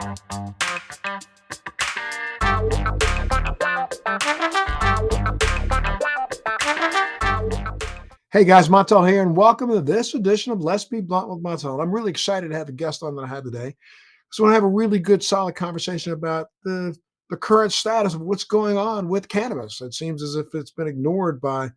Hey guys, Montel here, and welcome to this edition of Let's Be Blunt with Montel. I'm really excited to have the guest on that I had today. So I want to have a really good, solid conversation about the current status of what's going on with cannabis. It seems as if it's been ignored by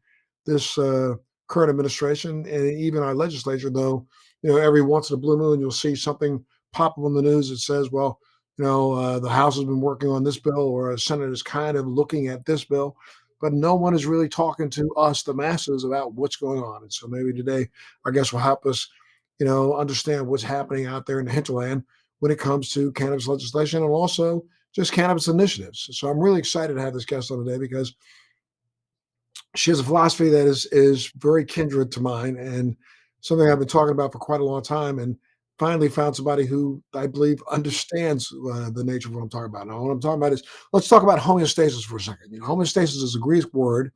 this current administration and even our legislature. Though, every once in a blue moon, you'll see something pop up on the news that says, "Well, the House has been working on this bill, or a Senate is kind of looking at this bill." But no one is really talking to us, the masses, about what's going on. And so maybe today, our guest will help us, understand what's happening out there in the hinterland when it comes to cannabis legislation and also just cannabis initiatives. So I'm really excited to have this guest on today because she has a philosophy that is very kindred to mine and something I've been talking about for quite a long time. And finally found somebody who I believe understands the nature of what I'm talking about. Now, what I'm talking about is let's talk about homeostasis for a second. Homeostasis is a Greek word,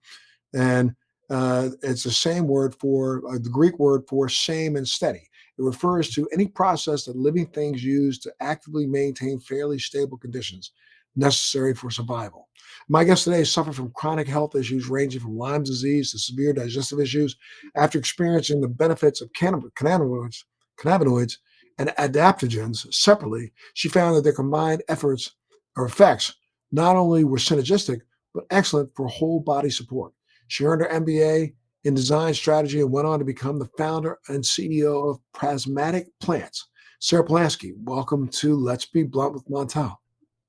and it's the same word for the Greek word for same and steady. It refers to any process that living things use to actively maintain fairly stable conditions necessary for survival. My guest today suffered from chronic health issues ranging from Lyme disease to severe digestive issues. After experiencing the benefits of cannabinoids, and adaptogens separately, she found that their combined efforts or effects not only were synergistic, but excellent for whole body support. She earned her MBA in design strategy and went on to become the founder and CEO of Prasmatic Plants. Sarah Polansky, welcome to Let's Be Blunt with Montel.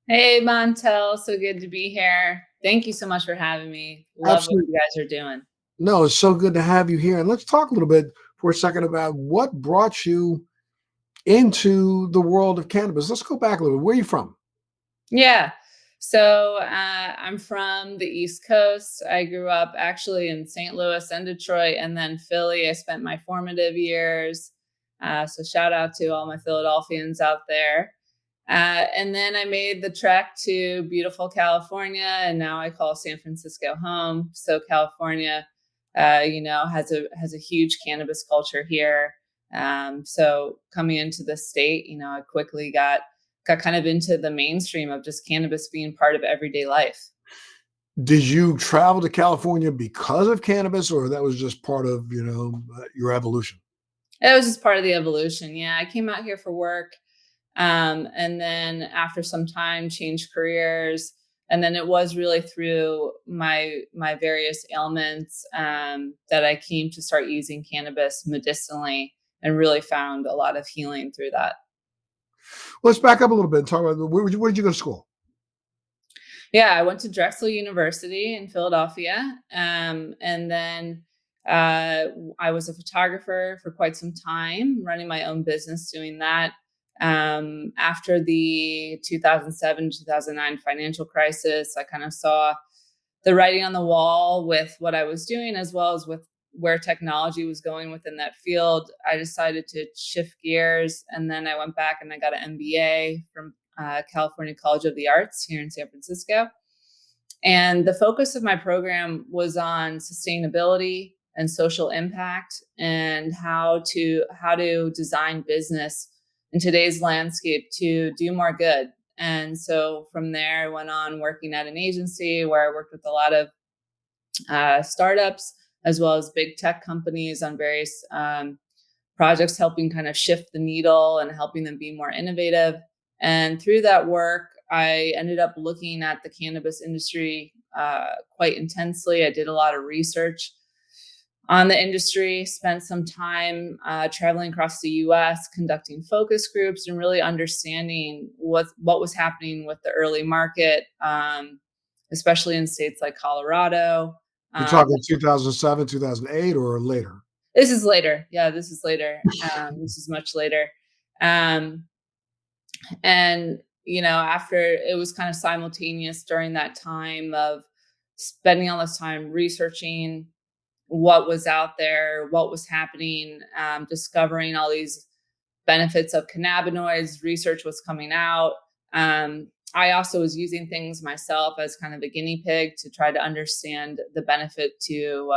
Hey, Montel. So good to be here. Thank you so much for having me. Love Absolutely. what you guys are doing. No, it's so good to have you here. And let's talk a little bit for a second about what brought you into the world of cannabis. Let's go back a little bit. Where are you from? Yeah. So I'm from the East Coast. I grew up actually in St. Louis and Detroit and then Philly. I spent my formative years. So shout out to all my Philadelphians out there. And then I made the trek to beautiful California, and now I call San Francisco home. So California, has a huge cannabis culture here. So coming into the state, I quickly got kind of into the mainstream of just cannabis being part of everyday life. Did you travel to California because of cannabis, or that was just part of, your evolution? It was just part of the evolution. Yeah, I came out here for work. And then after some time changed careers. And then it was really through my various ailments that I came to start using cannabis medicinally and really found a lot of healing through that. Let's back up a little bit and talk about where did you go to school? Yeah, I went to Drexel University in Philadelphia. And then I was a photographer for quite some time, running my own business doing that. After the 2007, 2009 financial crisis, I kind of saw the writing on the wall with what I was doing, as well as with where technology was going within that field. I decided to shift gears. And then I went back and I got an MBA from California College of the Arts here in San Francisco. And the focus of my program was on sustainability and social impact and how to design business in today's landscape to do more good. And so from there, I went on working at an agency where I worked with a lot of startups as well as big tech companies on various projects, helping kind of shift the needle and helping them be more innovative. And through that work, I ended up looking at the cannabis industry quite intensely. I did a lot of research on the industry, spent some time traveling across the US, conducting focus groups and really understanding what was happening with the early market, especially in states like Colorado. You're talking 2007, 2008, or later? This is later. Yeah, this is later. This is much later. Um, and, after it was kind of simultaneous during that time of spending all this time researching what was out there, what was happening, discovering all these benefits of cannabinoids. Research was coming out. I also was using things myself as kind of a guinea pig to try to understand the benefit to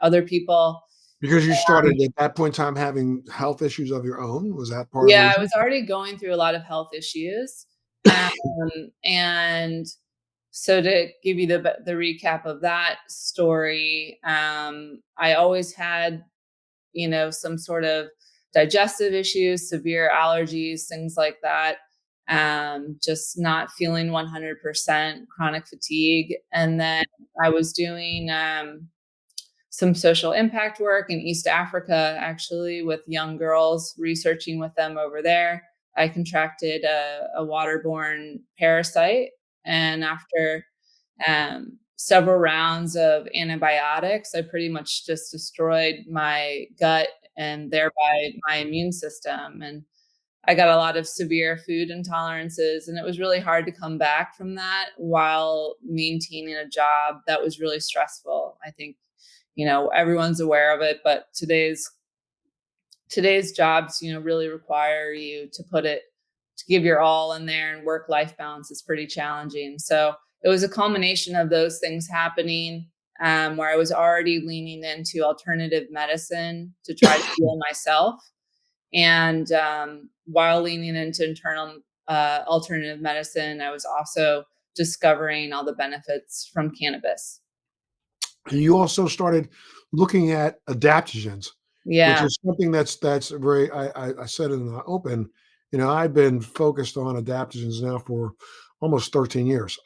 other people. Because you started at that point in time having health issues of your own? Was that part of the Yeah, I reason? was already going through a lot of health issues. And so to give you the recap of that story, I always had, some sort of digestive issues, severe allergies, things like that. Just not feeling 100%, chronic fatigue. And then I was doing some social impact work in East Africa, actually, with young girls, researching with them over there. I contracted a waterborne parasite. And after several rounds of antibiotics, I pretty much just destroyed my gut and thereby my immune system. And I got a lot of severe food intolerances, and it was really hard to come back from that while maintaining a job that was really stressful. I think, everyone's aware of it, but today's jobs, really require you to give your all in there, and work life balance is pretty challenging. So it was a culmination of those things happening, where I was already leaning into alternative medicine to try to heal myself. And while leaning into internal alternative medicine, I was also discovering all the benefits from cannabis. And you also started looking at adaptogens, which Yeah. is something that's very. I said in the open, I've been focused on adaptogens now for almost 13 years.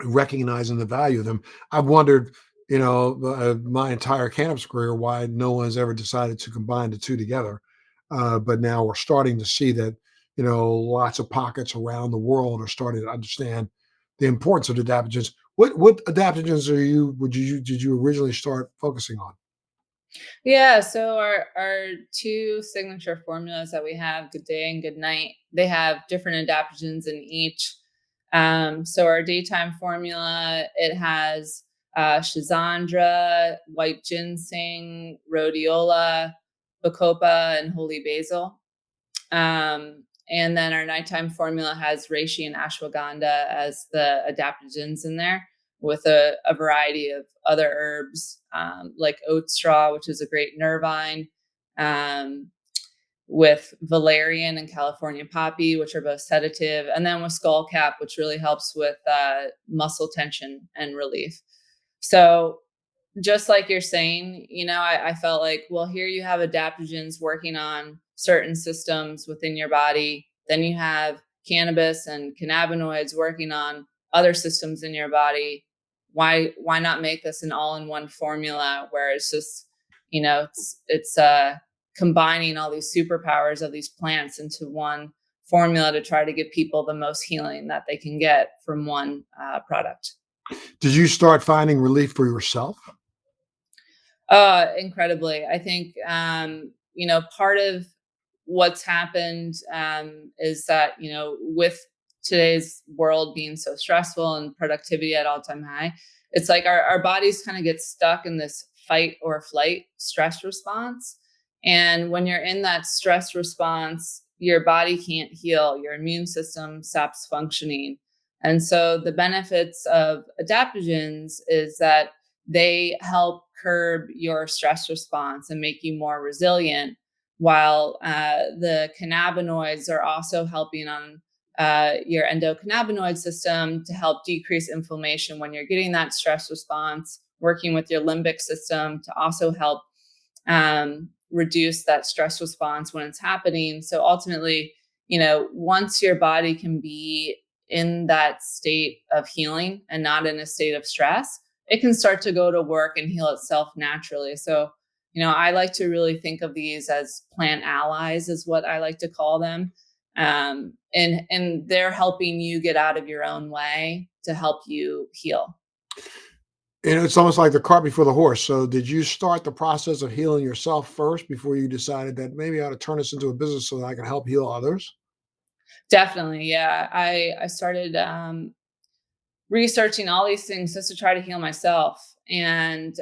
Recognizing the value of them. I've wondered, my entire cannabis career why no one's ever decided to combine the two together. But now we're starting to see that, lots of pockets around the world are starting to understand the importance of adaptogens. What adaptogens did you originally start focusing on? Yeah, so our two signature formulas that we have, Good Day and Good Night, they have different adaptogens in each. So our daytime formula, it has Schizandra, white ginseng, rhodiola, bacopa, and holy basil. And then our nighttime formula has reishi and ashwagandha as the adaptogens in there, with a variety of other herbs, like oat straw, which is a great nervine, um, with valerian and California poppy, which are both sedative, and then with skullcap, which really helps with muscle tension and relief. So just like you're saying, I felt like, well, here you have adaptogens working on certain systems within your body. Then you have cannabis and cannabinoids working on other systems in your body. Why not make this an all-in-one formula where it's just, it's combining all these superpowers of these plants into one formula to try to give people the most healing that they can get from one product. Did you start finding relief for yourself? Incredibly. I think, part of what's happened is that, with today's world being so stressful and productivity at all time high, it's like our bodies kind of get stuck in this fight or flight stress response. And when you're in that stress response, your body can't heal, your immune system stops functioning. And so the benefits of adaptogens is that they help curb your stress response and make you more resilient, while the cannabinoids are also helping on your endocannabinoid system to help decrease inflammation when you're getting that stress response, working with your limbic system to also help reduce that stress response when it's happening. So ultimately, once your body can be in that state of healing and not in a state of stress, it can start to go to work and heal itself naturally. So, I like to really think of these as plant allies, is what I like to call them. And they're helping you get out of your own way to help you heal. And it's almost like the cart before the horse. So, did you start the process of healing yourself first before you decided that maybe I ought to turn this into a business so that I can help heal others? Definitely. Yeah. I started researching all these things just to try to heal myself. And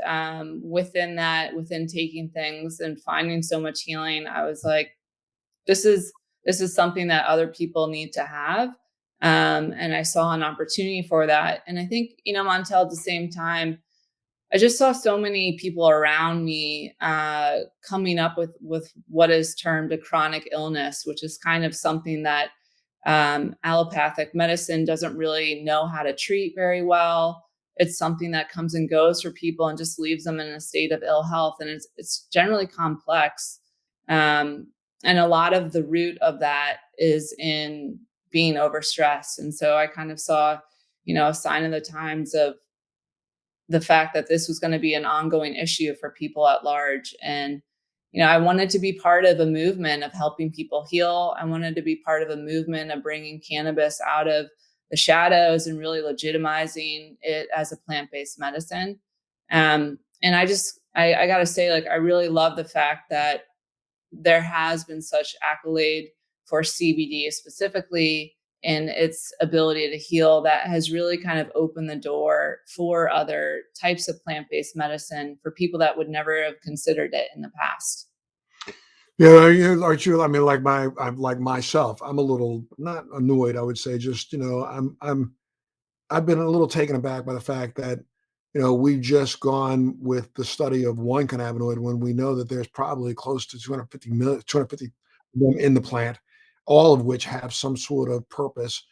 within that, within taking things and finding so much healing, I was like, this is this is something that other people need to have. And I saw an opportunity for that. And I think, Montel, at the same time, I just saw so many people around me coming up with what is termed a chronic illness, which is kind of something that Allopathic medicine doesn't really know how to treat very well. It's something that comes and goes for people and just leaves them in a state of ill health, and it's generally complex. Um, and a lot of the root of that is in being overstressed. And so I kind of saw, a sign of the times of the fact that this was going to be an ongoing issue for people at large. And, I wanted to be part of a movement of helping people heal. I wanted to be part of a movement of bringing cannabis out of the shadows and really legitimizing it as a plant-based medicine. And I got to say, like, I really love the fact that there has been such accolade for CBD specifically and its ability to heal that has really kind of opened the door for other types of plant-based medicine for people that would never have considered it in the past. Yeah, aren't you? I mean, I'm like myself. I'm a little not annoyed. I would say just I've been a little taken aback by the fact that we've just gone with the study of one cannabinoid when we know that there's probably close to 250 million, 250 of them in the plant, all of which have some sort of purpose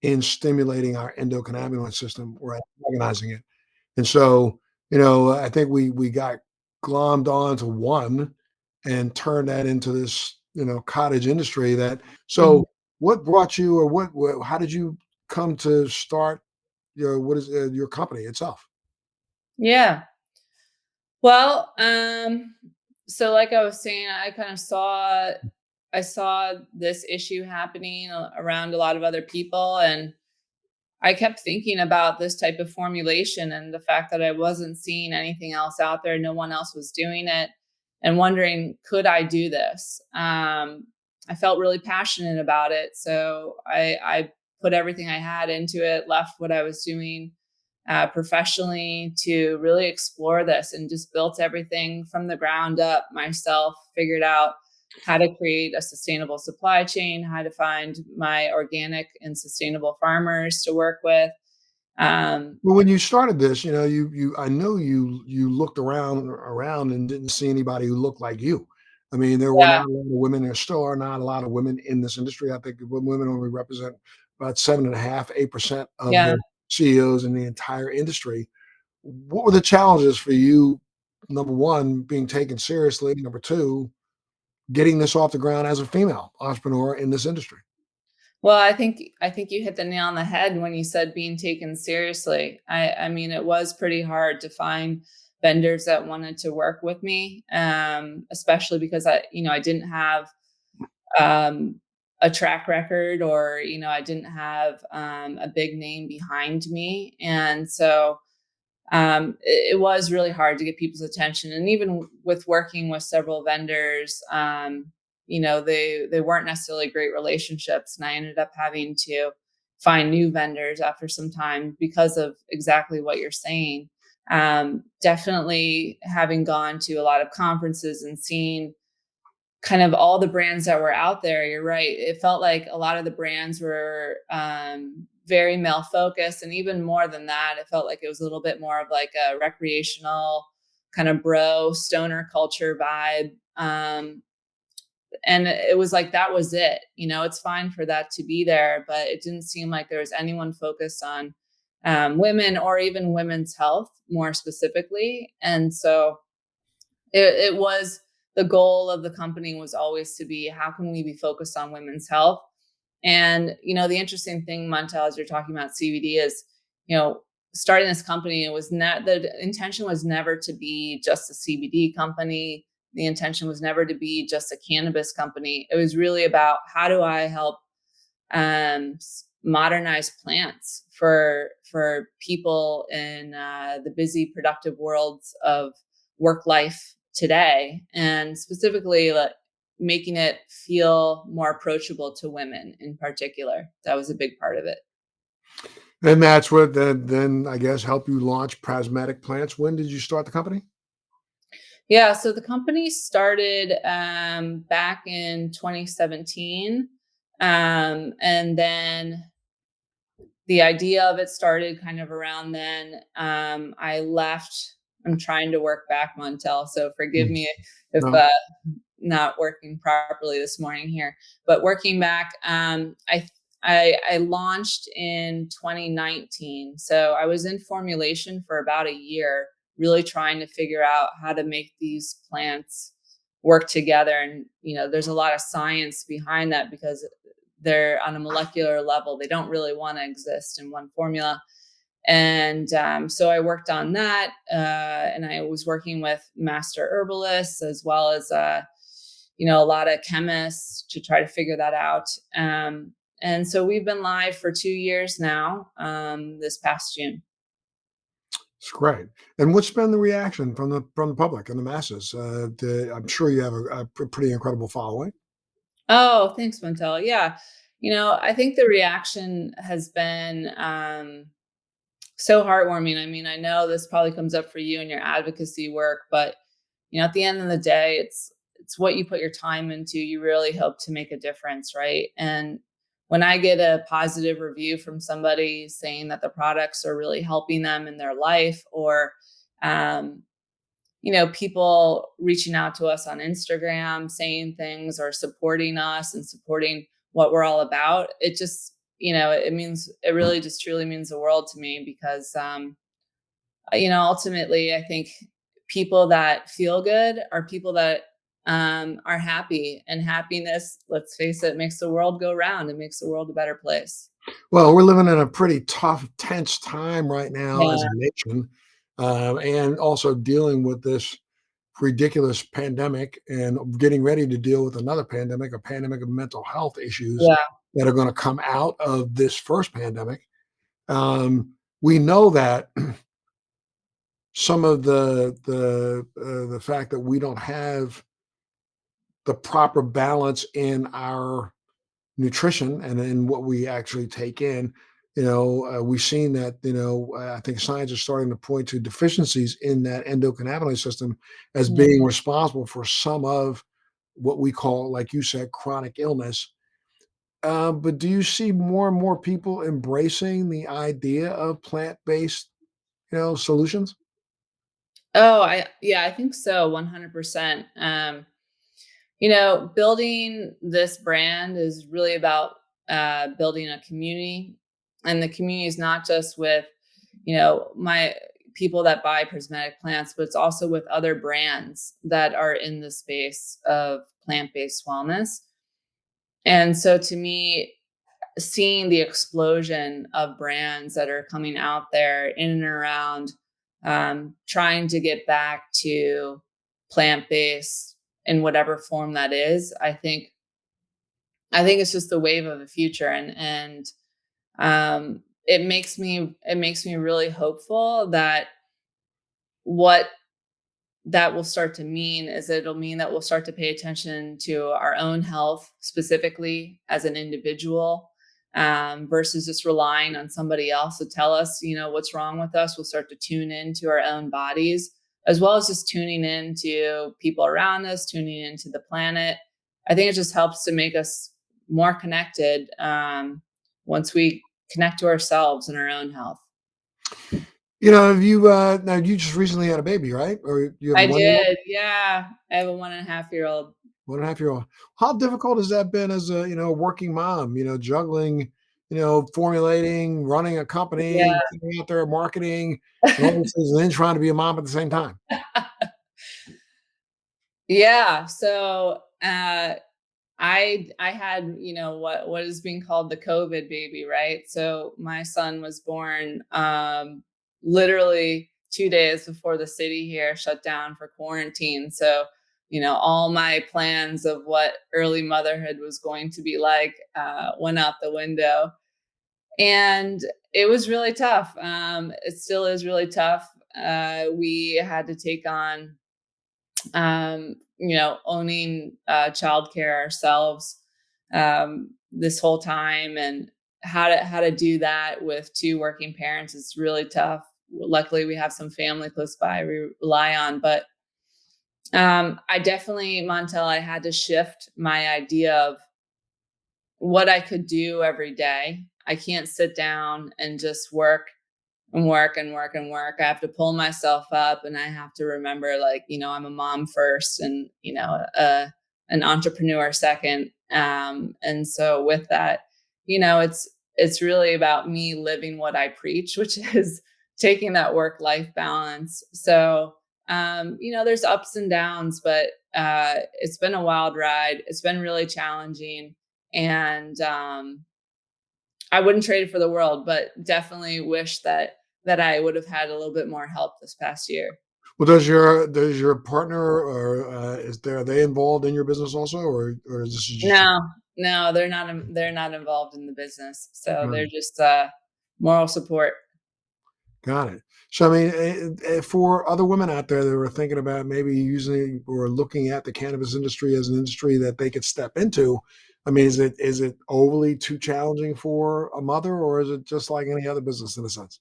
in stimulating our endocannabinoid system or antagonizing it. And so, I think we got glommed onto one and turned that into this, cottage industry that Mhm. so what brought you or how did you come to start what is your company itself? Yeah. Well, so like I was saying, I saw this issue happening around a lot of other people, and I kept thinking about this type of formulation and the fact that I wasn't seeing anything else out there. No one else was doing it, and wondering, could I do this? I felt really passionate about it. So I put everything I had into it, left what I was doing professionally to really explore this, and just built everything from the ground up myself, figured out how to create a sustainable supply chain, how to find my organic and sustainable farmers to work with. Um, Well, when you started this, you I know you looked around and didn't see anybody who looked like you. I mean, there were yeah, not a lot of women. There still are not a lot of women in this industry. I think women only represent about 7.5, 8% of yeah. the CEOs in the entire industry. What were the challenges for you? Number one, being taken seriously. Number two, getting this off the ground as a female entrepreneur in this industry. Well, I think you hit the nail on the head when you said being taken seriously. I mean, it was pretty hard to find vendors that wanted to work with me, especially because I didn't have um, a track record, or I didn't have a big name behind me, and so it was really hard to get people's attention. And even with working with several vendors, they weren't necessarily great relationships, and I ended up having to find new vendors after some time because of exactly what you're saying. Definitely having gone to a lot of conferences and seen kind of all the brands that were out there, you're right. It felt like a lot of the brands were very male focused. And even more than that, it felt like it was a little bit more of like a recreational kind of bro stoner culture vibe. And it was like that was it. It's fine for that to be there, but it didn't seem like there was anyone focused on women or even women's health more specifically. And so it was the goal of the company was always to be, how can we be focused on women's health? And the interesting thing, Montel, as you're talking about CBD, is you know starting this company, it was not, the intention was never to be just a CBD company. The intention was never to be just a cannabis company. It was really about, how do I help modernize plants for people in the busy, productive worlds of work life today, and specifically, like, making it feel more approachable to women in particular. That was a big part of it. And that's what then I guess helped you launch Prismatic Plants. When did you start the company? Yeah, so the company started back in 2017, and then the idea of it started kind of around then. I left. I'm trying to work back, Montel, so forgive Mm, me if no. not working properly this morning here. But working back, I launched in 2019. So I was in formulation for about a year, really trying to figure out how to make these plants work together. And, there's a lot of science behind that because they're on a molecular level. They don't really want to exist in one formula. And so I worked on that, and I was working with master herbalists as well as, a lot of chemists to try to figure that out. And so we've been live for 2 years now, this past June. It's great. And what's been the reaction from the public and the masses? I'm sure you have a pretty incredible following. Oh, thanks, Montel. Yeah. I think the reaction has been so heartwarming. I mean, I know this probably comes up for you in your advocacy work, but at the end of the day, it's what you put your time into. You really hope to make a difference, right? And when I get a positive review from somebody saying that the products are really helping them in their life, or um, people reaching out to us on Instagram saying things or supporting us and supporting what we're all about, it just, it really just truly means the world to me because, ultimately, I think people that feel good are people that are happy, and happiness, let's face it, makes the world go round. It makes the world a better place. Well, we're living in a pretty tough, tense time right now as Yeah. a nation, and also dealing with this ridiculous pandemic and getting ready to deal with another pandemic, a pandemic of mental health issues Yeah. that are going to come out of this first pandemic. We know that some of the fact that we don't have the proper balance in our nutrition and in what we actually take in. We've seen that. I think science is starting to point to deficiencies in that endocannabinoid system as Yeah. being responsible for some of what we call, like you said, chronic illness. But do you see more and more people embracing the idea of plant-based, solutions? Oh, I think so, 100%. Building this brand is really about building a community. And the community is not just with, my people that buy prismatic plants, but it's also with other brands that are in the space of plant-based wellness. And so to me, seeing the explosion of brands that are coming out there in and around, trying to get back to plant-based in whatever form that is, I think it's just the wave of the future, and it makes me really hopeful that what that will start to mean is it'll mean that we'll start to pay attention to our own health specifically as an individual, versus just relying on somebody else to tell us, what's wrong with us. We'll start to tune into our own bodies, as well as just tuning into people around us, tuning into the planet. I think it just helps to make us more connected, once we connect to ourselves and our own health. Have you now you just recently had a baby, right? Or you have a I 1 year old? did. Yeah. I have a 1.5-year-old. 1.5 year old. How difficult has that been as a, working mom, juggling, formulating, running a company, Yeah. getting out there marketing, and all these things, and then trying to be a mom at the same time? Yeah. So, I had, what is being called the COVID baby, right? So my son was born literally 2 days before the city here shut down for quarantine. So, all my plans of what early motherhood was going to be like went out the window. And it was really tough. It still is really tough. We had to take on, owning childcare ourselves, this whole time, and how to do that with two working parents is really tough. Luckily, we have some family close by we rely on, but I definitely, Montel, I had to shift my idea of what I could do every day. I can't sit down and just work and work and work and work. I have to pull myself up, and I have to remember, like, I'm a mom first, and, an entrepreneur second. And so with that, it's really about me living what I preach, which is taking that work-life balance. So, there's ups and downs, but it's been a wild ride. It's been really challenging, and I wouldn't trade it for the world, but definitely wish that I would have had a little bit more help this past year. Well, does your partner or are they involved in your business also, or is this just you? No, no, they're not involved in the business, so Got they're it. just moral support. Got it. So, I mean, for other women out there that are thinking about maybe using or looking at the cannabis industry as an industry that they could step into, I mean, is it overly too challenging for a mother, or is it just like any other business in a sense?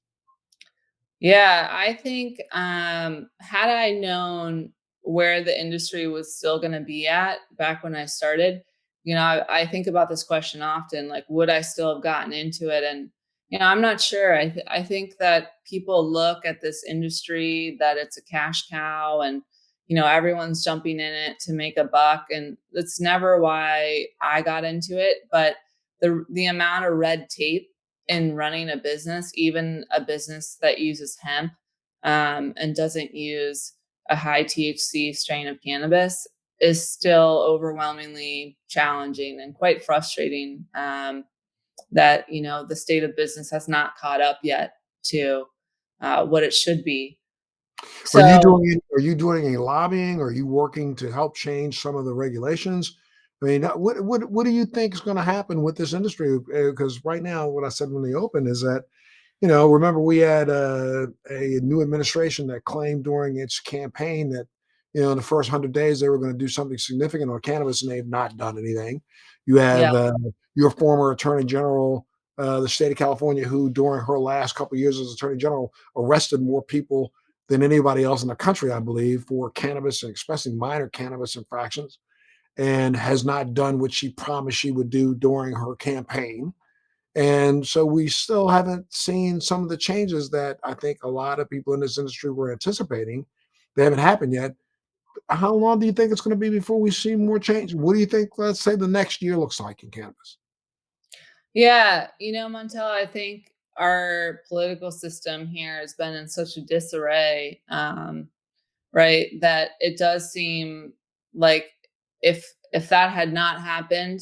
Yeah, I think, had I known where the industry was still gonna be at back when I started, I think about this question often, like, would I still have gotten into it? And, I'm not sure. I think that people look at this industry that it's a cash cow and, everyone's jumping in it to make a buck, and that's never why I got into it. But the amount of red tape in running a business, even a business that uses hemp, and doesn't use a high THC strain of cannabis, is still overwhelmingly challenging and quite frustrating. That the state of business has not caught up yet to what it should be. So Are you doing any lobbying? Are you working to help change some of the regulations? I mean, what do you think is going to happen with this industry? Because right now, what I said when they opened is that, remember we had a new administration that claimed during its campaign that, in the first 100 days they were going to do something significant on cannabis, and they've not done anything. You yeah, have your former attorney general, the state of California, who during her last couple of years as attorney general arrested more people than anybody else in the country, I believe, for cannabis and especially minor cannabis infractions, and has not done what she promised she would do during her campaign. And so we still haven't seen some of the changes that I think a lot of people in this industry were anticipating. They haven't happened yet. How long do you think it's going to be before we see more change? What do you think, let's say, the next year looks like in cannabis? yeah, Montel, I think our political system here has been in such a disarray. Right? That it does seem like if that had not happened,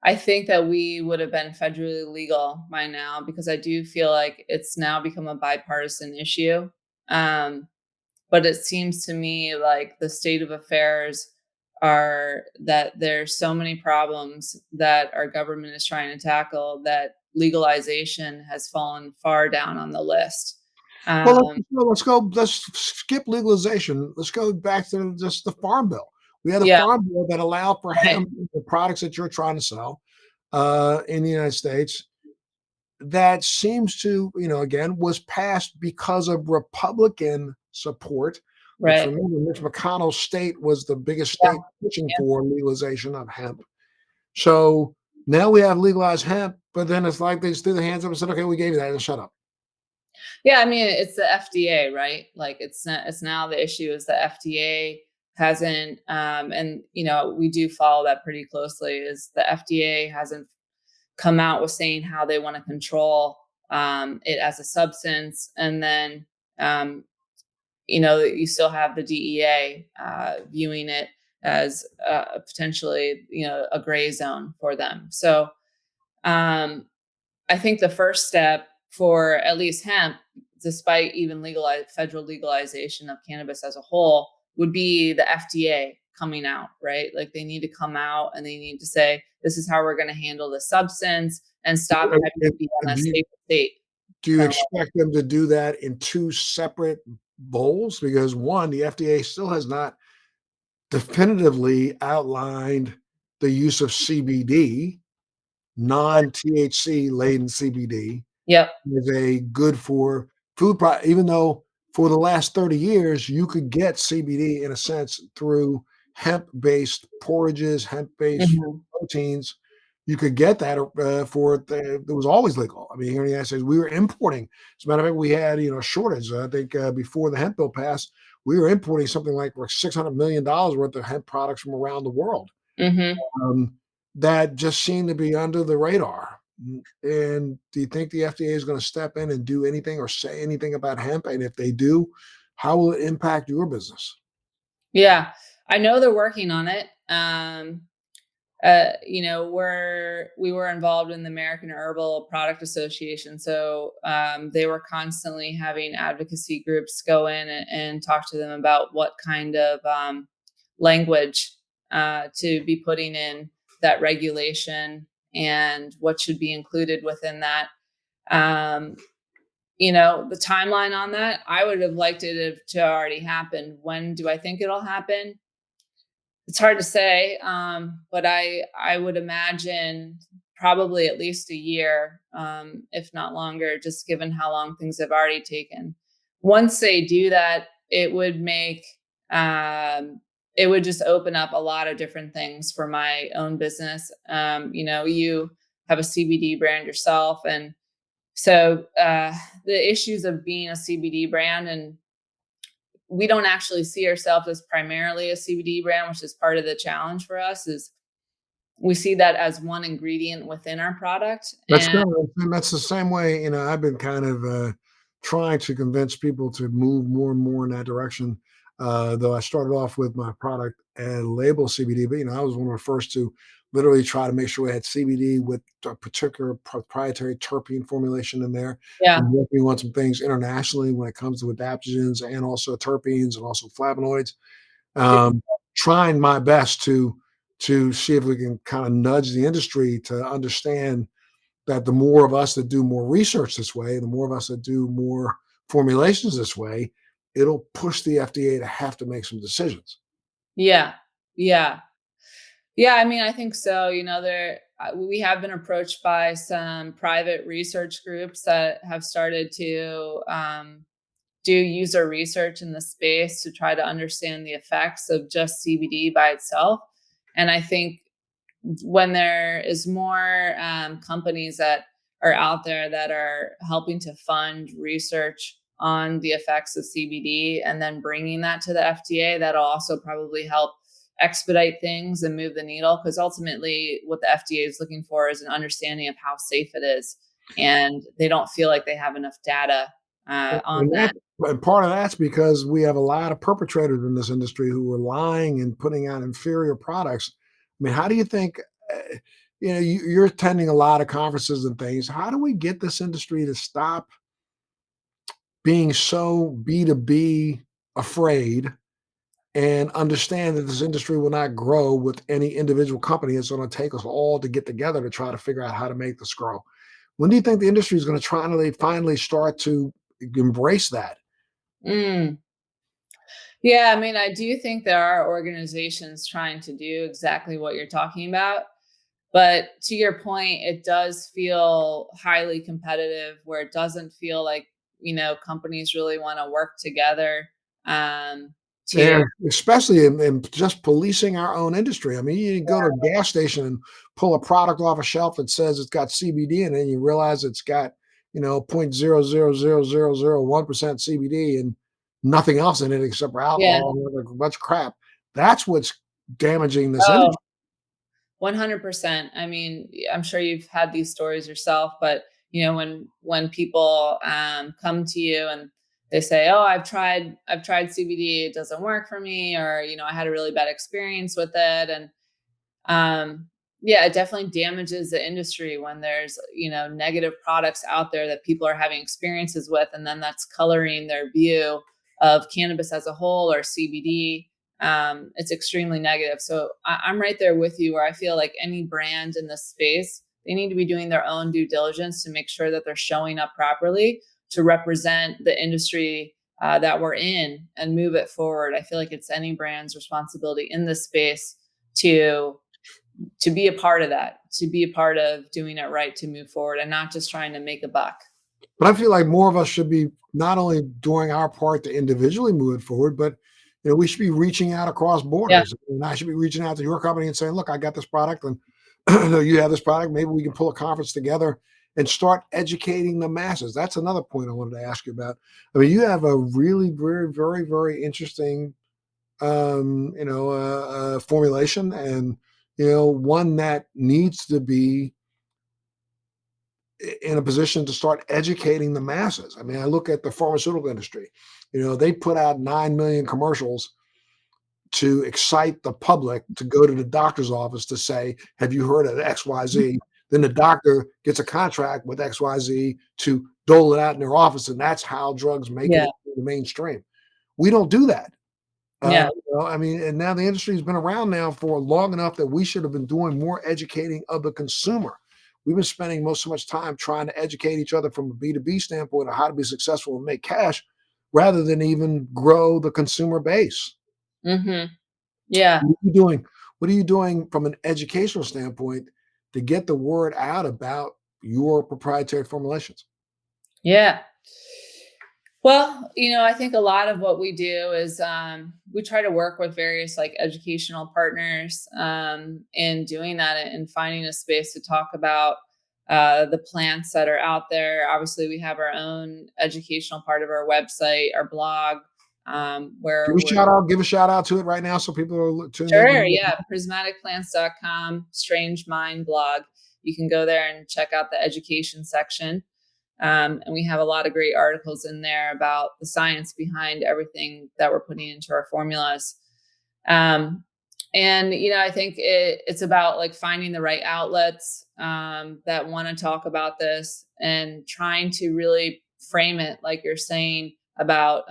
I think that we would have been federally legal by now, because I do feel like it's now become a bipartisan issue. Um, but it seems to me like the state of affairs are that there's so many problems that our government is trying to tackle that legalization has fallen far down on the list. Well, Um, let's skip legalization. Let's go back to just the farm bill. We had a yeah, farm bill that allowed for right, hemp, the products that you're trying to sell in the United States, that seems to, again, was passed because of Republican support, which, right. remember, Mitch McConnell's state was the biggest Yeah, state pushing yeah. for legalization of hemp. So now we have legalized hemp, but then it's like they just threw their hands up and said, okay, we gave you that, and shut up. Yeah, I mean, it's the FDA, right? Like it's now the issue is the FDA hasn't and we do follow that pretty closely, is the FDA hasn't come out with saying how they want to control it as a substance. And then um you still have the DEA viewing it as potentially a gray zone for them. So um I think the first step for at least hemp, despite even federal legalization of cannabis as a whole, would be the FDA coming out, right? Like they need to come out and they need to say, this is how we're going to handle the substance, and stop having to be on a Do you, state to state do you kind of level. expect them to do that in two separate bowls? Because one, the FDA still has not definitively outlined the use of CBD, non-THC laden CBD, Yep. is a good for even though for the last 30 years you could get CBD in a sense through hemp-based porridges, hemp-based Hmm. proteins. You could get that it was always legal. I mean, here in the United States, we were importing. As a matter of fact, we had a shortage. I think before the hemp bill passed, we were importing something like $600 million worth of hemp products from around the world. Hmm. Um, that just seem to be under the radar. And do you think the FDA is going to step in and do anything or say anything about hemp? And if they do, how will it impact your business? Yeah, I know they're working on it. We were involved in the American Herbal Product Association, so they were constantly having advocacy groups go in and talk to them about what kind of language to be putting in that regulation and what should be included within that. Um, the timeline on that, I would have liked it to already happen. When do I think it'll happen? It's hard to say, but I would imagine probably at least a year, if not longer, just given how long things have already taken. Once they do that, um, it would just open up a lot of different things for my own business. You have a CBD brand yourself, and so the issues of being a CBD brand, and we don't actually see ourselves as primarily a CBD brand, which is part of the challenge for us. Is we see that as one ingredient within our product. That's And good, and that's the same way, I've been kind of, trying to convince people to move more and more in that direction, though I started off with my product and label CBD, but, I was one of the first to literally try to make sure we had CBD with a particular proprietary terpene formulation in there, yeah, and working on some things internationally when it comes to adaptogens and also terpenes and also flavonoids. Um, Trying my best to see if we can kinda nudge the industry to understand that the more of us that do more research this way, the more of us that do more formulations this way, it'll push the FDA to have to make some decisions. yeah, yeah, yeah. I mean, I think so. We have been approached by some private research groups that have started to do user research in the space to try to understand the effects of just CBD by itself. And I think when there is more companies that are out there that are helping to fund research on the effects of CBD and then bringing that to the FDA, that'll also probably help expedite things and move the needle. Because ultimately, what the FDA is looking for is an understanding of how safe it is, and they don't feel like they have enough data on And that. part of that's because we have a lot of perpetrators in this industry who are lying and putting out inferior products. I mean, how do you think, you're attending a lot of conferences and things. How do we get this industry to stop being so B2B afraid and understand that this industry will not grow with any individual company? It's going to take us all to get together to try to figure out how to make this grow. When do you think the industry is going to try to finally start to embrace that? Mm. Yeah, I mean, I do think there are organizations trying to do exactly what you're talking about. But to your point, it does feel highly competitive where it doesn't feel like, companies really want to work together to, And especially in just policing our own industry. I mean, you can go to a gas station and pull a product off a shelf that says it's got CBD in it, and you realize it's got, 0.0000001% CBD and nothing else in it except for yeah. alcohol and a bunch of crap. That's what's damaging this Oh, industry. 100%. I mean, I'm sure you've had these stories yourself, but when people come to you and they say, "Oh, I've tried CBD, it doesn't work for me," or I had a really bad experience with it, and um yeah, it definitely damages the industry when there's negative products out there that people are having experiences with, and then that's coloring their view of cannabis as a whole or CBD. It's extremely negative. So I'm right there with you, where I feel like any brand in this space, they need to be doing their own due diligence to make sure that they're showing up properly to represent the industry that we're in and move it forward. I feel like it's any brand's responsibility in this space to be a part of that, to be a part of doing it right, to move forward and not just trying to make a buck. But I feel like more of us should be not only doing our part to individually move it forward, but we should be reaching out across Yeah. borders. And I should be reaching out to your company and saying, "Look, I got this product, and you have this product. Maybe we can pull a conference together and start educating the masses." That's another point I wanted to ask you about. I mean, you have a really very, very, very interesting, formulation, and one that needs to be in a position to start educating the masses. I mean, I look at the pharmaceutical industry. They put out 9 million commercials to excite the public to go to the doctor's office to say, "Have you heard of XYZ?" Then the doctor gets a contract with XYZ to dole it out in their office, and that's how drugs make it Yeah. into the mainstream. We don't do that. Yeah. I mean, and now the industry's been around now for long enough that we should have been doing more educating of the consumer. We've been spending so much time trying to educate each other from a B2B standpoint on how to be successful and make cash rather than even grow the consumer base. Mhm. Yeah. What are you doing? What are you doing from an educational standpoint to get the word out about your proprietary formulations? Yeah. Well, I think a lot of what we do is we try to work with various like educational partners in doing that and finding a space to talk about the plants that are out there. Obviously, we have our own educational part of our website, our blog, Give where a we're shout out, give a shout out to it right now so people are tuned sure, in. yeah, prismaticplants.com, Strange Mind blog. You can go there and check out the education section. And we have a lot of great articles in there about the science behind everything that we're putting into our formulas. Um, and I think it's about like finding the right outlets that want to talk about this and trying to really frame it, like you're saying about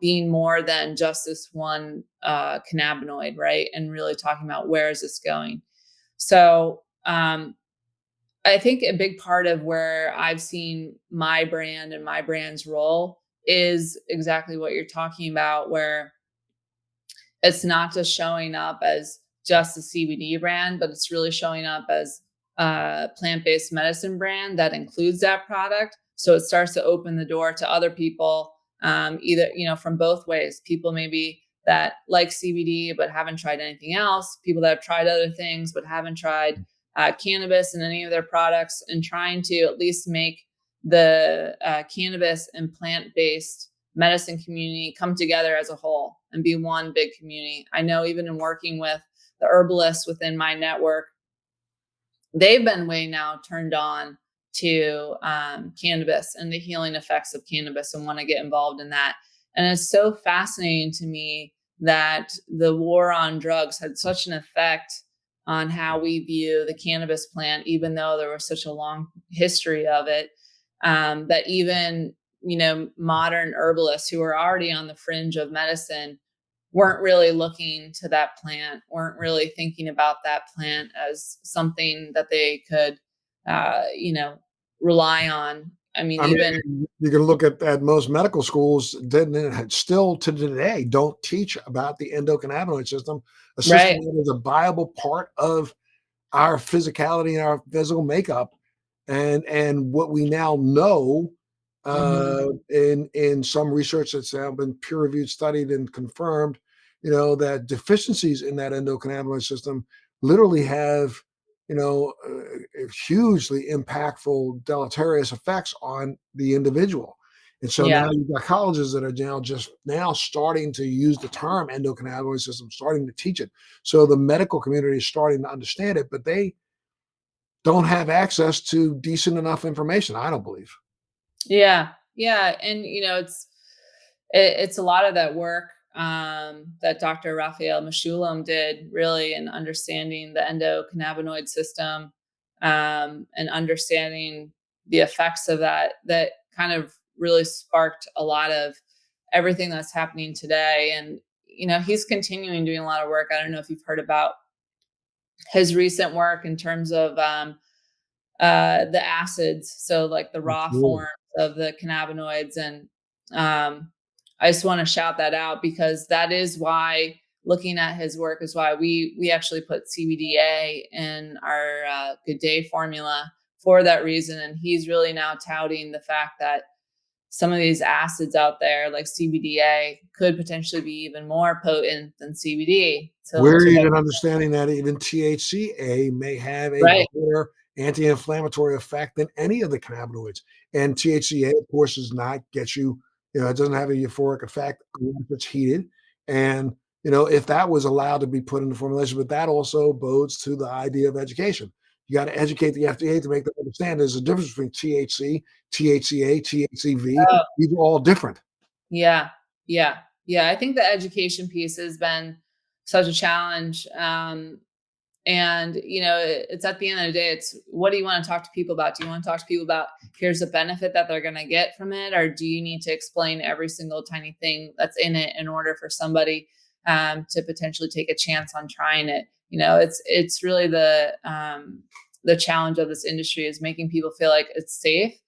being more than just this one cannabinoid, right? And really talking about where is this going. So I think a big part of where I've seen my brand and my brand's role is exactly what you're talking about, where it's not just showing up as just a CBD brand, but it's really showing up as a plant-based medicine brand that includes that product. So it starts to open the door to other people, either, from both ways. People maybe that like CBD but haven't tried anything else, people that have tried other things but haven't tried cannabis in any of their products, and trying to at least make the cannabis and plant-based medicine community come together as a whole and be one big community. I know even in working with the herbalists within my network, they've been way now turned on to cannabis and the healing effects of cannabis and want to get involved in that. And it's so fascinating to me that the war on drugs had such an effect on how we view the cannabis plant, even though there was such a long history of it, that even modern herbalists who are already on the fringe of medicine weren't really looking to that plant, weren't really thinking about that plant as something that they could, you know, rely on. I mean, I even mean, you can look at most medical schools, didn't still to today don't teach about the endocannabinoid system, a system right. that is a viable part of our physicality and our physical makeup, and what we now know Hmm. in some research that's now been peer reviewed, studied, and confirmed, that deficiencies in that endocannabinoid system literally have hugely impactful deleterious effects on the individual. And so now Yeah. you've got colleges that are now just now starting to use the term endocannabinoid system, starting to teach it. So the medical community is starting to understand it, but they don't have access to decent enough information, I don't believe. Yeah. Yeah. And it's a lot of that work that Dr. Raphael Meshulam did, really, in understanding the endocannabinoid system, and understanding the effects of that. That kind of really sparked a lot of everything that's happening today. And he's continuing doing a lot of work. I don't know if you've heard about his recent work in terms of the acids, so like the raw Absolutely. forms of the cannabinoids. And I just want to shout that out, because that is why, looking at his work, is why we actually put CBDA in our Good Day formula for that reason. And he's really now touting the fact that some of these acids out there, like CBDA, could potentially be even more potent than CBD. We're To what, even understanding that even THCA may have a right? greater anti-inflammatory effect than any of the cannabinoids. And THCA, of course, does not get you, it doesn't have a euphoric effect unless it's heated. And, if that was allowed to be put into formulation, but that also bodes to the idea of education. You got to educate the FDA to make them understand there's a difference between THC, THCA, THCV. Oh, These are all different. yeah. Yeah. Yeah. I think the education piece has been such a challenge. And it's at the end of the day, it's what do you want to talk to people about? Do you want to talk to people about here's the benefit that they're going to get from it, or do you need to explain every single tiny thing that's in it in order for somebody to potentially take a chance on trying it? It's really the challenge of this industry is making people feel like it's safe,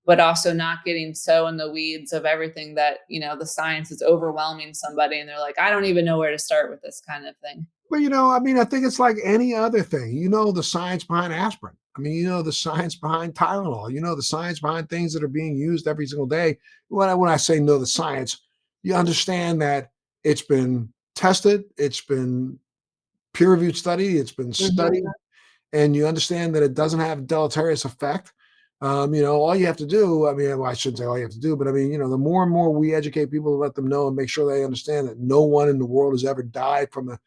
but also not getting so in the weeds of everything that the science is overwhelming somebody, and they're like, I don't even know where to start with this kind of thing. Well, I mean, I think it's like any other thing. The science behind aspirin. I mean, the science behind Tylenol. The science behind things that are being used every single day. When I say know the science, you understand that it's been tested, it's been peer-reviewed study, it's been Mhm. studied, and you understand that it doesn't have deleterious effect. All you have to do, I mean, well, I shouldn't say all you have to do, but I mean, the more and more we educate people to let them know and make sure they understand that no one in the world has ever died from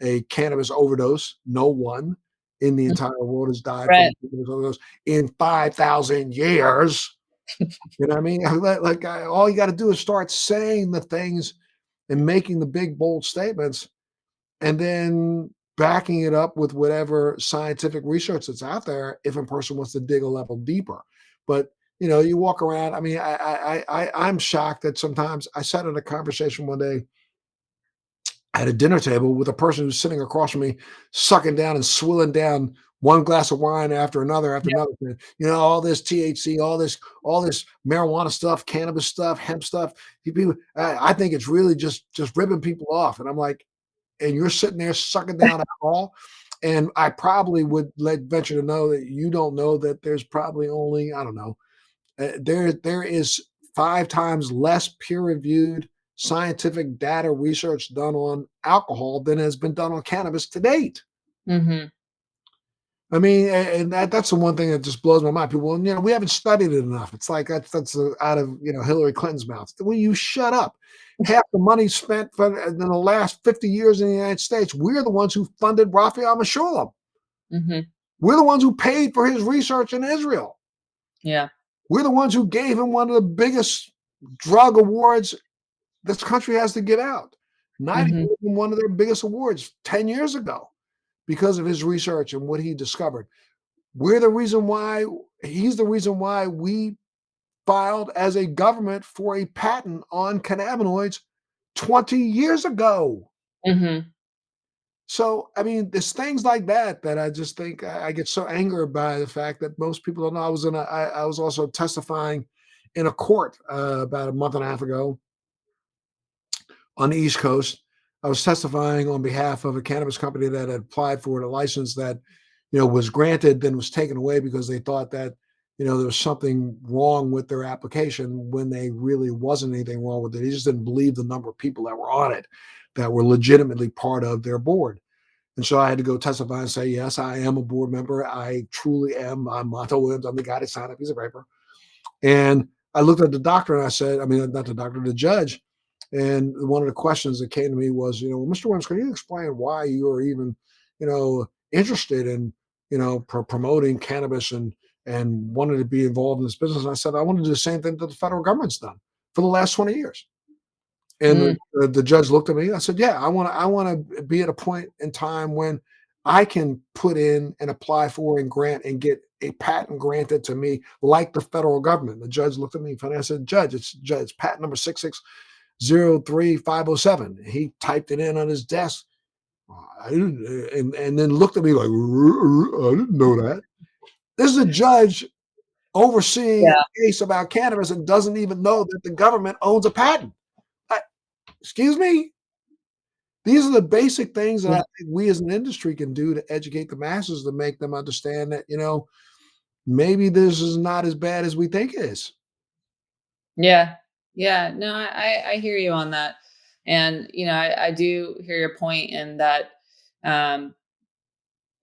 a cannabis overdose. No one in the entire world has died from Right. a cannabis overdose in 5,000 years. You know what I mean? All you got to do is start saying the things and making the big, bold statements, and then backing it up with whatever scientific research that's out there if a person wants to dig a level deeper. But you walk around. I mean, I'm shocked that sometimes I sat in a conversation one day at a dinner table with a person who's sitting across from me, sucking down and swilling down one glass of wine after another. All this THC, all this marijuana stuff, cannabis stuff, hemp stuff. People, I think it's really just ripping people off. And I'm like, and you're sitting there sucking down alcohol. And I probably would venture to know that you don't know that there's probably only, I don't know, there is 5 times less peer-reviewed scientific data research done on alcohol than has been done on cannabis to date. Mhm. I mean, and that's the one thing that just blows my mind. People, well, we haven't studied it enough. It's like that's out of Hillary Clinton's mouth. Will you shut up? Half the money spent in the last 50 years in the United States, we're the ones who funded Raphael Mechoulam. Mhm. We're the ones who paid for his research in Israel. Yeah. We're the ones who gave him one of the biggest drug awards this country has to give out. Not Mhm. even one of their biggest awards 10 years ago because of his research and what he discovered. We're the reason why he's the reason why we filed as a government for a patent on cannabinoids 20 years ago. Mhm. So, I mean, there's things like that I just think I get so angered by the fact that most people don't know. I was also testifying in a court about a month and a half ago on the East Coast. I was testifying on behalf of a cannabis company that had applied for a license that, was granted, then was taken away because they thought that, there was something wrong with their application when they really wasn't anything wrong with it. They just didn't believe the number of people that were on it that were legitimately part of their board. And so I had to go testify and say, yes, I am a board member. I truly am. I'm Montel Williams. I'm the guy that signed a piece of paper. And I looked at the doctor and I said, I mean, not the doctor, the judge. And one of the questions that came to me was, well, Mr. Williams, can you explain why you are even, interested in, promoting cannabis and wanted to be involved in this business? And I said, I want to do the same thing that the federal government's done for the last 20 years. And Mm. the judge looked at me. I said, "Yeah, I want to be at a point in time when I can put in and apply for and grant and get a patent granted to me like the federal government." The judge looked at me funny. I said, "Judge, it's patent number 6603507." He typed it in on his desk. I didn't, and then looked at me like, I didn't know that. This is a judge overseeing Yeah. a case about cannabis and doesn't even know that the government owns a patent. I, excuse me? These are the basic things that I Yeah. think we as an industry can do to educate the masses to make them understand that, maybe this is not as bad as we think it is. Yeah. Yeah. No, I hear you on that. And, I do hear your point in that um,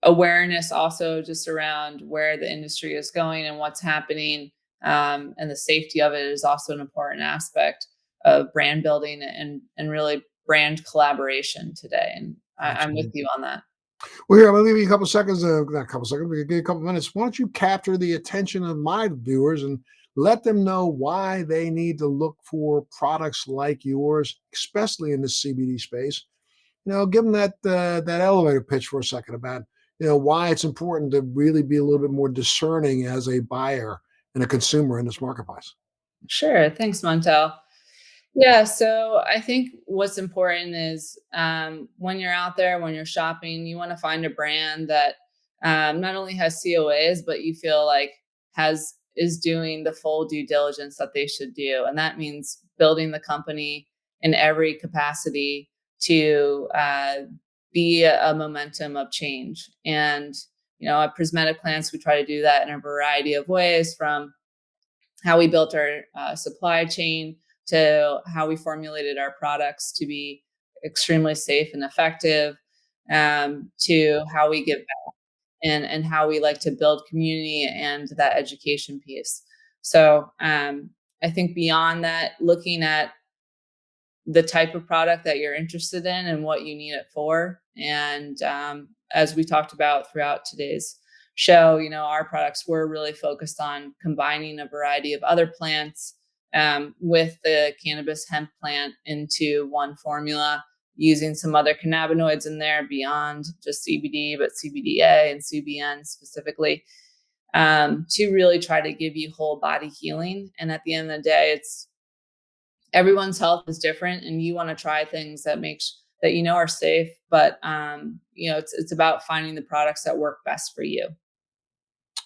awareness also just around where the industry is going and what's happening, and the safety of it is also an important aspect of brand building and really brand collaboration today. And I'm with Absolutely. you on that. Well, here, I'm going to give you a couple seconds, not a couple seconds, but give you a couple minutes. Why don't you capture the attention of my viewers and let them know why they need to look for products like yours, especially in the CBD space? Give them that elevator pitch for a second about why it's important to really be a little bit more discerning as a buyer and a consumer in this marketplace. Sure. Thanks, Montel. Yeah, so I think what's important is when you're out there, when you're shopping, you want to find a brand that not only has COAs, but you feel like has is doing the full due diligence that they should do, and that means building the company in every capacity to be a momentum of change. And at Prismatic Plants, we try to do that in a variety of ways, from how we built our supply chain to how we formulated our products to be extremely safe and effective, to how we give back, and how we like to build community and that education piece. So I think beyond that, looking at the type of product that you're interested in and what you need it for. And as we talked about throughout today's show, our products were really focused on combining a variety of other plants with the cannabis hemp plant into one formula, using some other cannabinoids in there beyond just CBD, but CBDA and CBN specifically, to really try to give you whole body healing. And at the end of the day, it's everyone's health is different, and you want to try things that are safe, but it's about finding the products that work best for you.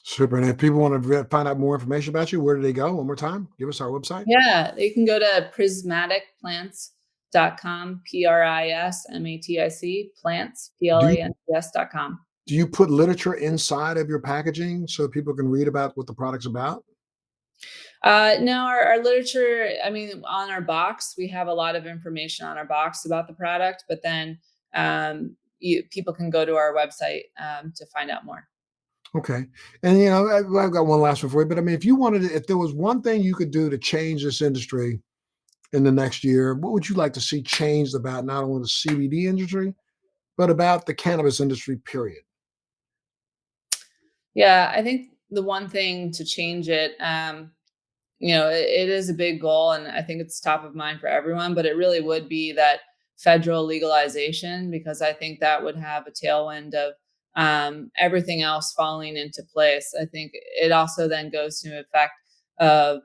Super. And if people want to find out more information about you, where do they go? One more time, give us our website. Yeah, you can go to prismaticplants.com, prismatic plants, Do you, plants.com. do you put literature inside of your packaging so people can read about what the product's about? No, our literature, I mean, on our box, we have a lot of information on our box about the product, but then people can go to our website to find out more. Okay. And I've got one last one for you. But I mean, if there was one thing you could do to change this industry in the next year, what would you like to see changed about not only the CBD industry, but about the cannabis industry, period? Yeah, I think the one thing to change it, it is a big goal, and I think it's top of mind for everyone, but it really would be that federal legalization, because I think that would have a tailwind of everything else falling into place. I think it also then goes to effect of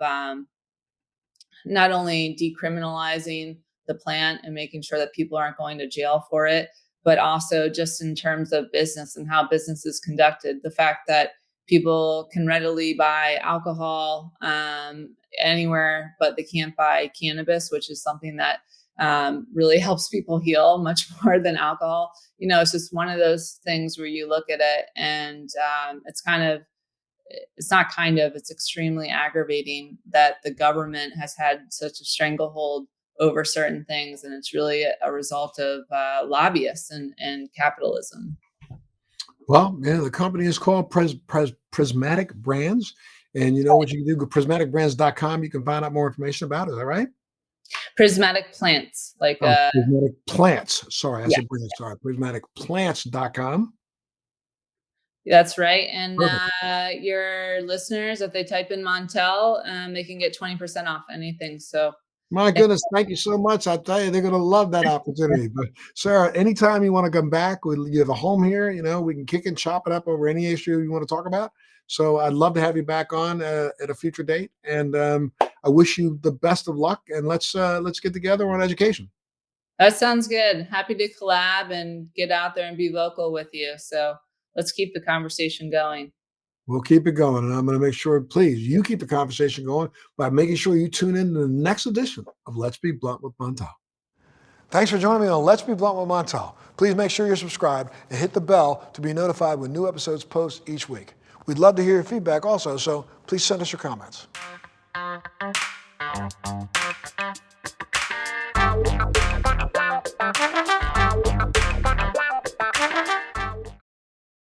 not only decriminalizing the plant and making sure that people aren't going to jail for it, but also just in terms of business and how business is conducted. The fact that people can readily buy alcohol anywhere, but they can't buy cannabis, which is something that really helps people heal much more than alcohol. It's just one of those things where you look at it and it's extremely aggravating that the government has had such a stranglehold over certain things. And it's really a result of lobbyists and capitalism. Well, yeah, the company is called Prismatic Brands. And you know what you can do? Go prismaticbrands.com. You can find out more information about it. Is that right? Prismatic plants, like, Oh, Prismatic Plants. Sorry, I yeah, said brands. Sorry, prismaticplants.com. that's right. And Perfect. your listeners, if they type in Montel, they can get 20% off anything. So My thank goodness, thank you so much. I tell you, they're going to love that opportunity. But Sarah, anytime you want to come back, you have a home here. We can kick and chop it up over any issue you want to talk about. So I'd love to have you back on at a future date. And I wish you the best of luck. And let's get together on education. that sounds good. Happy to collab and get out there and be vocal with you. So let's keep the conversation going. We'll keep it going. And I'm going to make sure, please, you keep the conversation going by making sure you tune in to the next edition of Let's Be Blunt with Montel. Thanks for joining me on Let's Be Blunt with Montel. Please make sure you're subscribed and hit the bell to be notified when new episodes post each week. We'd love to hear your feedback also, so please send us your comments.